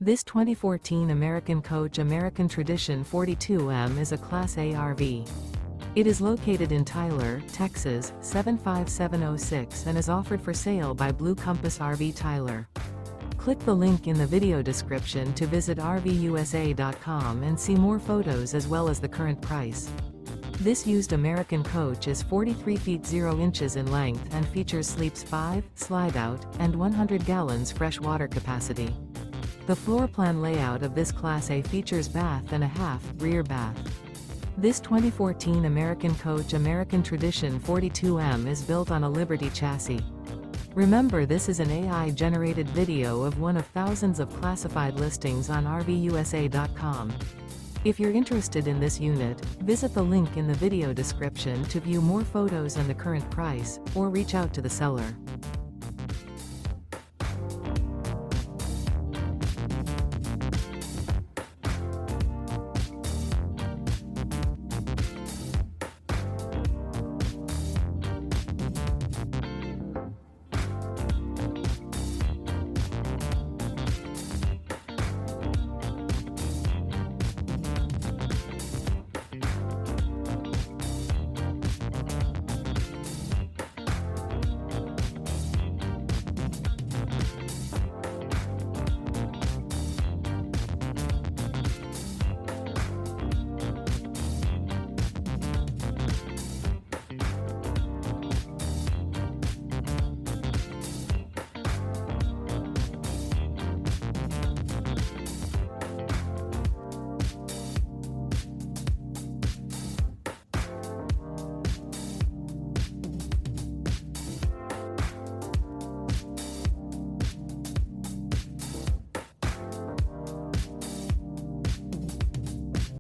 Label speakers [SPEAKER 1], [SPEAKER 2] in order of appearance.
[SPEAKER 1] This 2014 American Coach American Tradition 42M is a Class A RV. It is located in Tyler, Texas, 75706 and is offered for sale by Blue Compass RV Tyler. Click the link in the video description to visit RVUSA.com and see more photos as well as the current price. This used American coach is 43 feet 0 inches in length and features sleeps 5, slide-out, and 100 gallons fresh water capacity. The floor plan layout of this Class A features bath and a half, rear bath. This 2014 American Coach American Tradition 42M is built on a Liberty chassis. Remember, this is an AI-generated video of one of thousands of classified listings on RVUSA.com. If you're interested in this unit, visit the link in the video description to view more photos and the current price, or reach out to the seller.